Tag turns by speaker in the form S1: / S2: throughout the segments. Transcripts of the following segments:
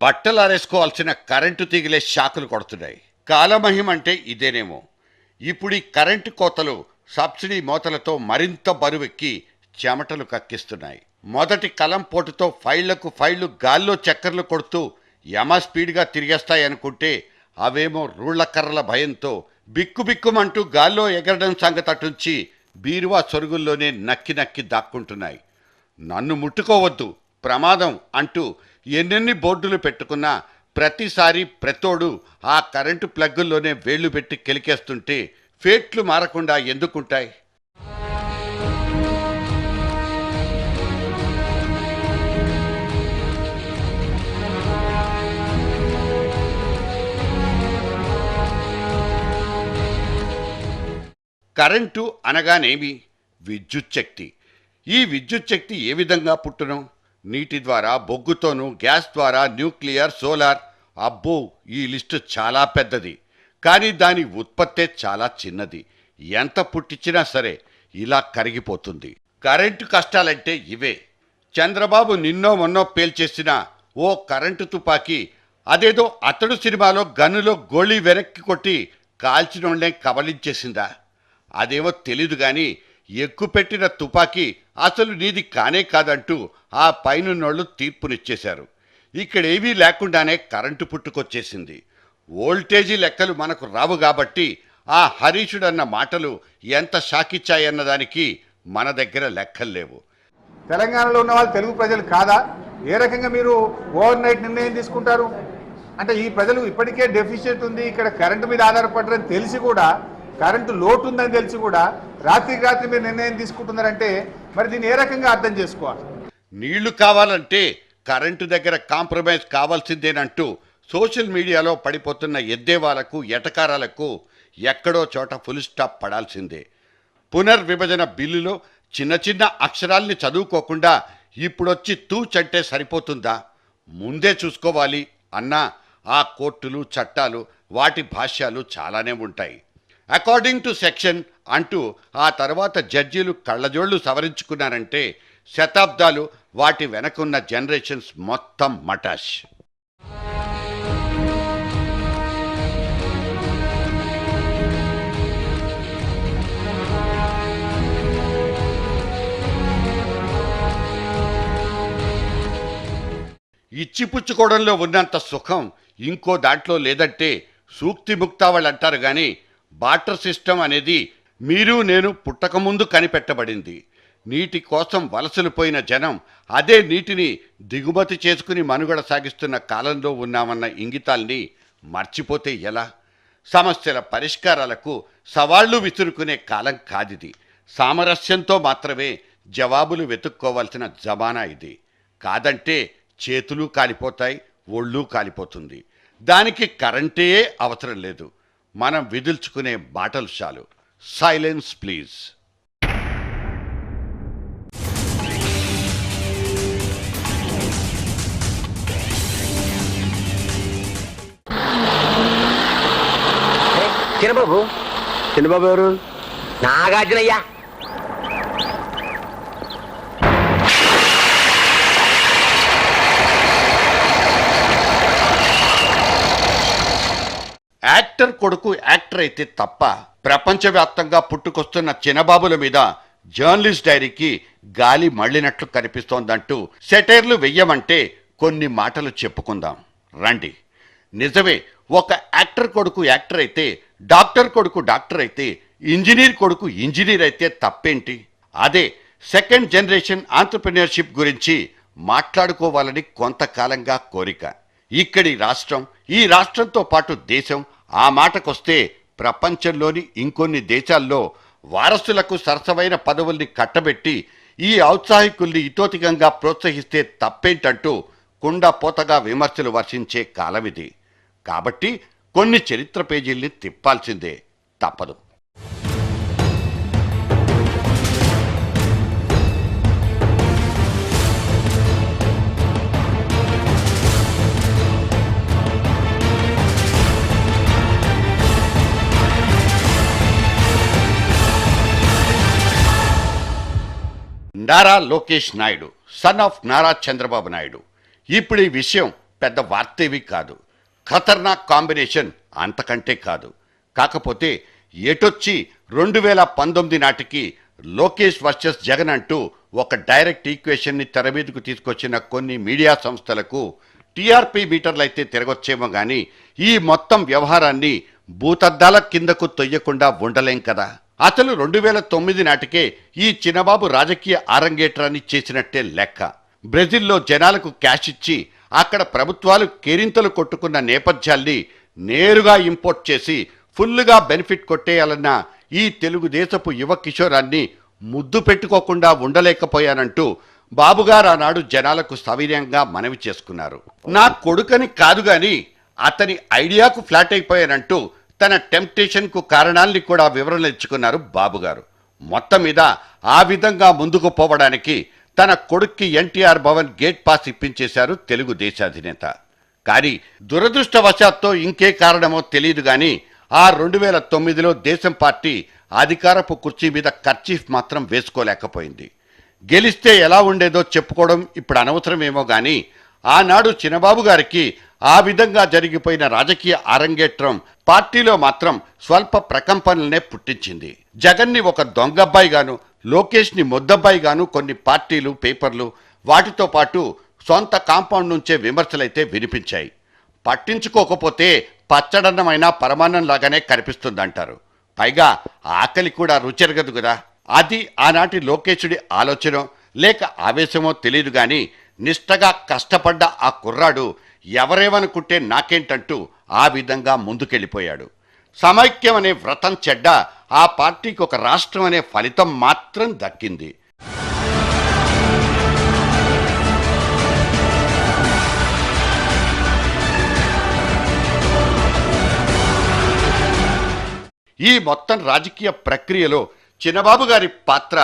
S1: బట్టలు ఆరేసుకోవాల్సిన కరెంటు తీగలే షాకులు కొడుతున్నాయి. కాలమహిమ అంటే ఇదేనేమో. ఇప్పుడు ఈ కరెంటు కోతలు సబ్సిడీ మోతలతో మరింత బరువెక్కి చెమటలు కక్కిస్తున్నాయి. మొదటి కలం పోటుతో ఫైళ్లకు ఫైళ్లు గాల్లో చక్కర్లు కొడుతూ యమ స్పీడ్గా తిరిగేస్తాయనుకుంటే అవేమో రూళ్ల కర్రల భయంతో బిక్కుబిక్కుమంటూ గాల్లో ఎగరడం సంగతటుంచి బీరువా సొరుగుల్లోనే నక్కి నక్కి దాక్కుంటున్నాయి. నన్ను ముట్టుకోవద్దు, ప్రమాదం అంటూ ఎన్నెన్ని బోర్డులు పెట్టుకున్నా ప్రతిసారి ప్రతోడు ఆ కరెంటు ప్లగ్గుల్లోనే వేళ్లు పెట్టి కెలికేస్తుంటే ఫేట్లు మారకుండా ఎందుకుంటాయి? కరెంటు అనగానేమి? విద్యుత్ శక్తి. ఈ విద్యుత్ శక్తి ఏ విధంగా పుట్టును? నీటి ద్వారా, బొగ్గుతోనూ, గ్యాస్ ద్వారా, న్యూక్లియర్, సోలార్. అబ్బో, ఈ లిస్టు చాలా పెద్దది. కానీ దాని ఉత్పత్తే చాలా చిన్నది. ఎంత పుట్టించినా సరే ఇలా కరిగిపోతుంది. కరెంటు కష్టాలంటే ఇవే. చంద్రబాబు నిన్నో మొన్నో పేల్చేసిన ఓ కరెంటు తుపాకీ అదేదో అతడు సినిమాలో గన్నులో గోళీ వెనక్కి కొట్టి కాల్చినోళ్లే కబలించేసిందా? అదేమో తెలీదు గాని ఎక్కుపెట్టిన తుపాకీ అసలు నీది కానే కాదంటూ ఆ పైనున్నోళ్లు తీర్పునిచ్చేశారు. ఇక్కడేమీ లేకుండానే కరెంటు పుట్టుకొచ్చేసింది. వోల్టేజీ లెక్కలు మనకు రావు కాబట్టి ఆ హరీషుడన్న మాటలు ఎంత షాకిచ్చాయన్నదానికి మన దగ్గర లెక్కల్లేవు.
S2: తెలంగాణలో ఉన్న వాళ్ళు తెలుగు ప్రజలు కాదా? ఏ రకంగా మీరు ఓవర్ నైట్ నిర్ణయం తీసుకుంటారు? అంటే ఈ ప్రజలు ఇప్పటికే డెఫిషియట్ ఉంది, ఇక్కడ కరెంటు మీద ఆధారపడరని తెలిసి కూడా, కరెంటు లోటు ఉందని తెలిసి కూడా రాత్రికి రాత్రి మీరు నిర్ణయం తీసుకుంటున్నారంటే మరి దీన్ని ఏ రకంగా అర్థం చేసుకోవాలి?
S1: నీళ్లు కావాలంటే కరెంటు దగ్గర కాంప్రమైజ్ కావాల్సిందేనంటూ సోషల్ మీడియాలో పడిపోతున్న ఎద్దేవాలకు, ఎటకారాలకు ఎక్కడో చోట ఫుల్ స్టాప్ పడాల్సిందే. పునర్విభజన బిల్లులో చిన్న చిన్న అక్షరాల్ని చదువుకోకుండా ఇప్పుడొచ్చి తూచంటే సరిపోతుందా? ముందే చూసుకోవాలి అన్నా ఆ కోర్టులు, చట్టాలు, వాటి భాష్యాలు చాలానే ఉంటాయి. అకార్డింగ్ టు సెక్షన్ అంటూ ఆ తర్వాత జడ్జీలు కళ్ళజోళ్లు సవరించుకున్నారంటే శతాబ్దాలు వాటి వెనకున్న జనరేషన్స్ మొత్తం మటాష్. ఇచ్చిపుచ్చుకోవడంలో ఉన్నంత సుఖం ఇంకో దాంట్లో లేదంటే సూక్తి ముక్తా వాళ్ళు అంటారు. కానీ బాటర్ సిస్టమ్ అనేది మీరు నేను పుట్టకముందు కనిపెట్టబడింది. నీటి కోసం వలసలు పోయిన జనం అదే నీటిని దిగుమతి చేసుకుని మనుగడ సాగిస్తున్న కాలంలో ఉన్నామన్న ఇంగితాల్ని మర్చిపోతే ఎలా? సమస్యల పరిష్కారాలకు సవాళ్లు విసురుకునే కాలం కాదిది. సామరస్యంతో మాత్రమే జవాబులు వెతుక్కోవాల్సిన జమానా ఇది. కాదంటే చేతులు కాలిపోతాయి, ఒళ్ళు కాలిపోతుంది. దానికి కరెంటే అవసరం లేదు. మనం విదిల్చుకునే మాటలు చాలు. Silence please.
S3: చిన్నబాబు. చిన్నబాబు ఎవరు? నాగార్జునయ్యా.
S1: యాక్టర్ కొడుకు యాక్టర్ అయితే తప్ప ప్రపంచవ్యాప్తంగా పుట్టుకొస్తున్న చిన్నబాబుల మీద జర్నలిస్ట్ డైరీకి గాలి మళ్ళినట్లు కనిపిస్తోందంటూ సెటైర్లు వెయ్యమంటే కొన్ని మాటలు చెప్పుకుందాం రండి. నిజమే, ఒక యాక్టర్ కొడుకు యాక్టర్ అయితే, డాక్టర్ కొడుకు డాక్టర్ అయితే, ఇంజనీర్ కొడుకు ఇంజనీర్ అయితే తప్పేంటి? అదే సెకండ్ జనరేషన్ ఆంట్రప్రెన్యూర్షిప్ గురించి మాట్లాడుకోవాలని కొంతకాలంగా కోరిక. ఇక్కడి రాష్ట్రం, ఈ రాష్ట్రంతో పాటు దేశం, ఆ మాటకొస్తే ప్రపంచంలోని ఇంకొన్ని దేశాల్లో వారసులకు సరసమైన పదవుల్ని కట్టబెట్టి ఈ ఔత్సాహికుల్ని ఇతోతికంగా ప్రోత్సహిస్తే తప్పేంటంటూ కుండపోతగా విమర్శలు వర్షించే కాలమిది. కాబట్టి కొన్ని చరిత్ర పేజీల్ని తిప్పాల్సిందే, తప్పదు. Nara Lokesh Naidu, son of Nara Chandrababu Naidu. ఇప్పుడు ఈ విషయం పెద్ద వార్తేవి కాదు. ఖతర్నాక్ కాంబినేషన్ అంతకంటే కాదు. కాకపోతే ఎటొచ్చి 2019 నాటికి లోకేష్ వర్సెస్ జగన్ అంటూ ఒక డైరెక్ట్ ఈక్వేషన్ని తెర మీదకు తీసుకొచ్చిన కొన్ని మీడియా సంస్థలకు టీఆర్పీ మీటర్లు అయితే తిరగొచ్చేమో కానీ ఈ మొత్తం వ్యవహారాన్ని భూతద్దాల కిందకు తొయ్యకుండా ఉండలేం కదా. అసలు 2009 నాటికే ఈ చిన్నబాబు రాజకీయ ఆరంగేట్రాన్ని చేసినట్టే లెక్క. బ్రెజిల్లో జనాలకు క్యాష్ ఇచ్చి అక్కడ ప్రభుత్వాలు కేరింతలు కొట్టుకున్న నేపథ్యాల్ని నేరుగా ఇంపోర్ట్ చేసి ఫుల్లుగా బెనిఫిట్ కొట్టేయాలన్న ఈ తెలుగుదేశపు యువ కిషోరాన్ని ముద్దు పెట్టుకోకుండా ఉండలేకపోయానంటూ బాబుగారు ఆనాడు జనాలకు సవినయంగా మనవి చేసుకున్నారు. నా కొడుకని కాదు గాని అతని ఐడియాకు ఫ్లాట్ అయిపోయానంటూ తన టెంప్టేషన్కు కారణాల్ని కూడా వివరణ ఇచ్చుకున్నారు బాబుగారు. మొత్తం మీద ఆ విధంగా ముందుకు పోవడానికి తన కొడుక్కి ఎన్టీఆర్ భవన్ గేట్ పాస్ ఇప్పించేశారు తెలుగుదేశాధినేత. కానీ దురదృష్టవశాత్తు ఇంకే కారణమో తెలియదు కానీ ఆ 2009లో దేశం పార్టీ అధికారపు కుర్చీ మీద కర్చీఫ్ మాత్రం వేసుకోలేకపోయింది. గెలిస్తే ఎలా ఉండేదో చెప్పుకోవడం ఇప్పుడు అనవసరమేమో కానీ ఆనాడు చిన్నబాబు గారికి ఆ విధంగా జరిగిపోయిన రాజకీయ ఆరంగేట్రం పార్టీలో మాత్రం స్వల్ప ప్రకంపనలనే పుట్టించింది. జగన్ని ఒక దొంగబ్బాయిగాను, లోకేష్ని మొద్దబ్బాయిగాను కొన్ని పార్టీలు, పేపర్లు, వాటితో పాటు సొంత కాంపౌండ్ నుంచే విమర్శలైతే వినిపించాయి. పట్టించుకోకపోతే పచ్చడన్నమైన పరమాన్నం లాగానే కనిపిస్తుందంటారు. పైగా ఆకలి కూడా రుచెరగదు కదా. అది ఆనాటి లోకేశుడి ఆలోచనో లేక ఆవేశమో తెలియదు కానీ నిష్టగా కష్టపడ్డ ఆ కుర్రాడు ఎవరేమనుకుంటే నాకేంటంటూ ఆ విధంగా ముందుకెళ్ళిపోయాడు. సమైక్యం అనే వ్రతం చెడ్డ ఆ పార్టీకి ఒక రాష్ట్రం అనే ఫలితం మాత్రం దక్కింది. ఈ మొత్తం రాజకీయ ప్రక్రియలో చిన్నబాబు గారి పాత్ర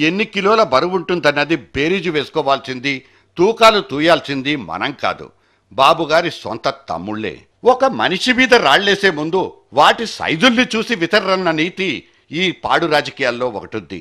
S1: ఎన్ని కిలోల బరువుంటుందన్నది బేరీజు వేసుకోవాల్సింది, తూకాలు తూయాల్సింది మనం కాదు, బాబుగారి సొంత తమ్ముళ్లే. ఒక మనిషి మీద రాళ్లేసే ముందు వాటి సైజుల్ని చూసి వితరన్న నీతి ఈ పాడు రాజకీయాల్లో ఒకటుంది.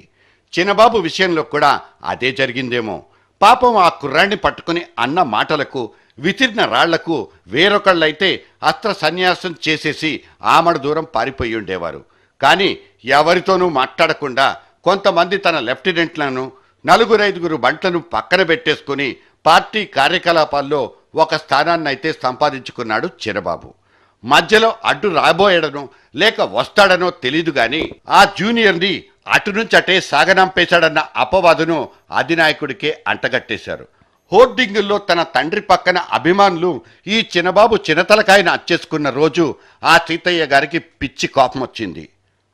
S1: చిన్నబాబు విషయంలో కూడా అదే జరిగిందేమో. పాపం ఆ కుర్రాన్ని పట్టుకుని అన్న మాటలకు, విసిరిన రాళ్లకు వేరొకళ్ళైతే అస్త్ర సన్యాసం చేసేసి ఆమడ దూరం పారిపోయి ఉండేవారు. కానీ ఎవరితోనూ మాట్లాడకుండా కొంతమంది తన లెఫ్టినెంట్లను, 4-5 బంట్లను పక్కన పెట్టేసుకుని పార్టీ కార్యకలాపాల్లో ఒక స్థానాన్నైతే సంపాదించుకున్నాడు చిన్నబాబు. మధ్యలో అడ్డు రాబోయడనో లేక వస్తాడనో తెలీదు గాని ఆ జూనియర్ని అటు నుంచి అటే సాగనంపేశాడన్న అపవాదును అధినాయకుడికే అంటగట్టేశారు. హోర్డింగుల్లో తన తండ్రి పక్కన అభిమానులు ఈ చిన్నబాబు చిన్నతలకాయను అచ్చేసుకున్న రోజు ఆ సీతయ్య గారికి పిచ్చి కోపం వచ్చింది.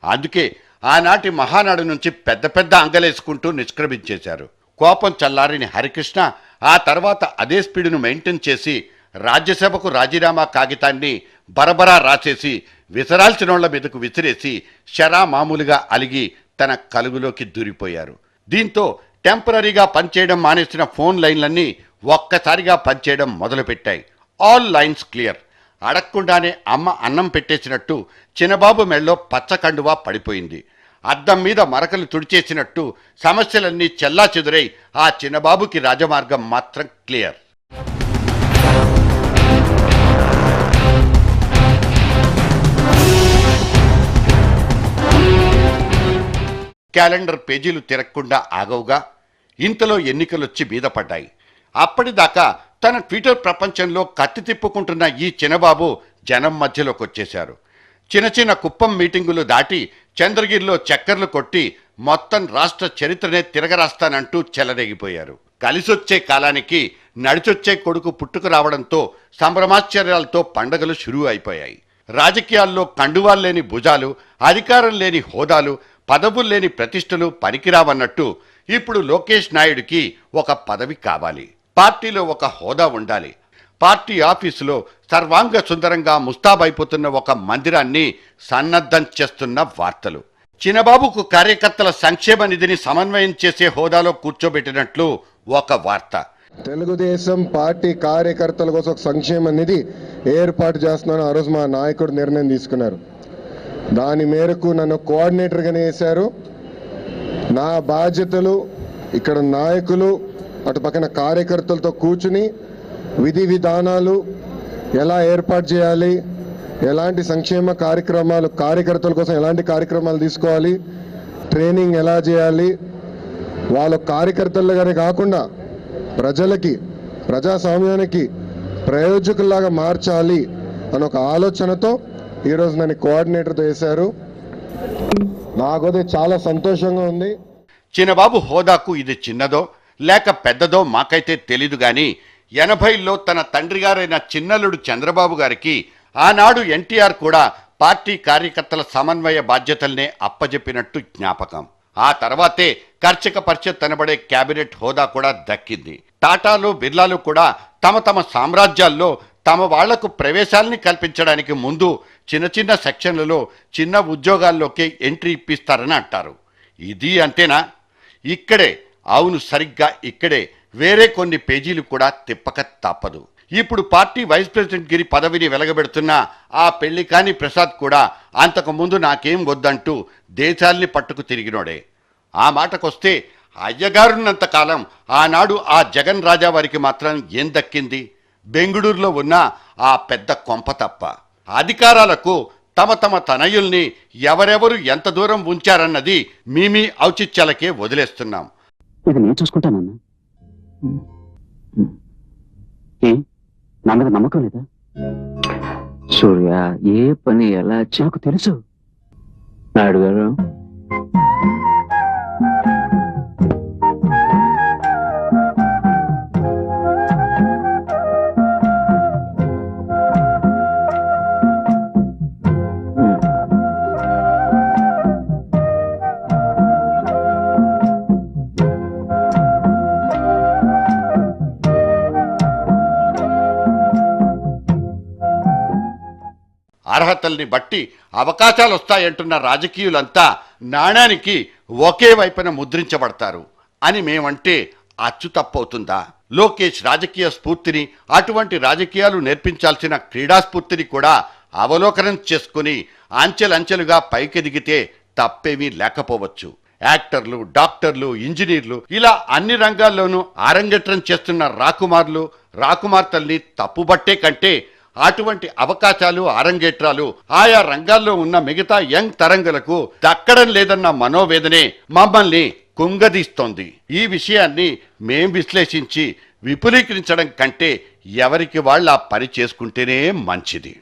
S1: అందుకే ఆనాటి మహానాడు నుంచి పెద్ద పెద్ద అంగలేసుకుంటూ నిష్క్రమించేశారు. కోపం చల్లారిని హరికృష్ణ ఆ తర్వాత అదే స్పీడును మెయింటైన్ చేసి రాజ్యసభకు రాజీనామా కాగితాన్ని బరబరా రాసేసి విసరాల్సినోళ్ల మీదకు విసిరేసి షరా మామూలుగా అలిగి తన కలుగులోకి దూరిపోయారు. దీంతో టెంపరీగా పనిచేయడం మానేసిన ఫోన్ లైన్లన్నీ ఒక్కసారిగా పనిచేయడం మొదలుపెట్టాయి. All lines clear. అడగకుండానే అమ్మ అన్నం పెట్టేసినట్టు చిన్నబాబు మెళ్ళో పచ్చకండువా పడిపోయింది. అద్దం మీద మరకలు తుడిచేసినట్టు సమస్యలన్నీ చెల్లాచెదురై ఆ చిన్నబాబుకి రాజమార్గం మాత్రం క్లియర్. క్యాలెండర్ పేజీలు తిరగకుండా ఆగవుగా ఇంతలో ఎన్నికలొచ్చి మీద పడ్డాయి. అప్పటిదాకా తన ట్విట్టర్ ప్రపంచంలో కత్తి తిప్పుకుంటున్న ఈ చిన్నబాబు జనం మధ్యలోకి వచ్చేశారు. చిన్న చిన్న కుప్పం మీటింగులు దాటి చంద్రగిరిలో చక్కర్లు కొట్టి మొత్తం రాష్ట్ర చరిత్రనే తిరగరాస్తానంటూ చెలరేగిపోయారు. కలిసొచ్చే కాలానికి నడిచొచ్చే కొడుకు పుట్టుకు రావడంతో సంభ్రమాశ్చర్యాలతో పండగలు షురూ అయిపోయాయి. రాజకీయాల్లో కండువాలు లేని భుజాలు, అధికారం లేని హోదాలు, పదవులు లేని ప్రతిష్టలు పనికిరావన్నట్టు ఇప్పుడు లోకేష్ నాయుడికి ఒక పదవి కావాలి, పార్టీలో ఒక హోదా ఉండాలి. పార్టీ ఆఫీసులో సర్వాంగ సుందరంగా ముస్తాబైపోతున్న ఒక మందిరాన్ని సన్నద్ధం చేస్తున్న వార్తలు. చిన్నబాబుకు కార్యకర్తల సంక్షేమ నిధిని సమన్వయం చేసే హోదాలో కూర్చోబెట్టినట్లు ఒక వార్త.
S4: తెలుగుదేశం పార్టీ కార్యకర్తల కోసం ఒక సంక్షేమ నిధి ఏర్పాటు చేస్తున్నాను ఆ రోజు మా నాయకుడు నిర్ణయం తీసుకున్నారు. దాని మేరకు నన్ను కోఆర్డినేటర్గానే వేశారు. నా బాధ్యతలు ఇక్కడ నాయకులు అటు పక్కన కార్యకర్తలతో కూర్చుని విధి విధానాలు ఎలా ఏర్పాటు చేయాలి, ఎలాంటి సంక్షేమ కార్యక్రమాలు కార్యకర్తల కోసం ఎలాంటి కార్యక్రమాలు తీసుకోవాలి, ట్రైనింగ్ ఎలా చేయాలి, వాళ్ళ కార్యకర్తలుగానే కాకుండా ప్రజలకి ప్రజాస్వామ్యానికి ప్రయోజకుల్లాగా మార్చాలి అని ఒక ఆలోచనతో ఈరోజు నన్ను కోఆర్డినేటర్తో వేశారు. నాకైతే చాలా సంతోషంగా ఉంది.
S1: చిన్నబాబు హోదాకు ఇది చిన్నదో లేక పెద్దదో మాకైతే తెలీదు గాని 80లో తన తండ్రి గారైన చిన్నల్లుడు చంద్రబాబు గారికి ఆనాడు ఎన్టీఆర్ కూడా పార్టీ కార్యకర్తల సమన్వయ బాధ్యతల్నే అప్పజెప్పినట్టు జ్ఞాపకం. ఆ తర్వాతే కర్చక పరిషత్ అనబడే క్యాబినెట్ హోదా కూడా దక్కింది. టాటాలు బిర్లాలు కూడా తమ తమ సామ్రాజ్యాల్లో తమ వాళ్లకు ప్రవేశాల్ని కల్పించడానికి ముందు చిన్న చిన్న సెక్షన్లలో చిన్న ఉద్యోగాల్లోకి ఎంట్రీ ఇప్పిస్తారని అంటారు. ఇది అంతేనా? ఇక్కడే, అవును సరిగ్గా ఇక్కడే వేరే కొన్ని పేజీలు కూడా తిప్పక తప్పదు. ఇప్పుడు పార్టీ వైస్ ప్రెసిడెంట్ గిరి పదవిని వెలగబెడుతున్న ఆ పెళ్లి కాని ప్రసాద్ కూడా అంతకుముందు నాకేం వద్దంటూ దేశాల్ని పట్టుకు తిరిగినోడే. ఆ మాటకొస్తే అయ్యగారున్నంతకాలం ఆనాడు ఆ జగన్ రాజా వారికి మాత్రం ఏం దక్కింది? బెంగుళూరులో ఉన్న ఆ పెద్ద కొంప తప్ప. అధికారాలకు తమ తమ తనయుల్ని ఎవరెవరు ఎంత దూరం ఉంచారన్నది మీ ఔచిత్యాలకే వదిలేస్తున్నాం.
S5: ఇది నేను చూసుకుంటానన్నా. ఏ నా మీద నమ్మకం లేదా? సూర్య, ఏ పని ఎలా నాకు తెలుసు. నాయుడు గారు,
S1: అర్హతల్ని బట్టి అవకాశాలు వస్తాయంటున్న రాజకీయులంతా నాణానికి ఒకే వైపున ముద్రించబడతారు అని మేమంటే అచ్చు తప్పవుతుందా? లోకేష్ రాజకీయ స్ఫూర్తిని, అటువంటి రాజకీయాలు నేర్పించాల్సిన క్రీడా స్ఫూర్తిని కూడా అవలోకనం చేసుకుని అంచెలంచెలుగా పైకెదిగితే తప్పేమీ లేకపోవచ్చు. యాక్టర్లు, డాక్టర్లు, ఇంజనీర్లు ఇలా అన్ని రంగాల్లోనూ ఆరంగేట్రం చేస్తున్న రాకుమార్లు, రాకుమార్తెల్ని తప్పుబట్టే కంటే అటువంటి అవకాశాలు, ఆరంగేట్రాలు ఆయా రంగాల్లో ఉన్న మిగతా యంగ్ తరంగులకు దక్కడం లేదన్న మనోవేదనే మమ్మల్ని కుంగదీస్తోంది. ఈ విషయాన్ని మేం విశ్లేషించి విపులీకరించడం కంటే ఎవరికి వాళ్ళ పని చేసుకుంటేనే మంచిది.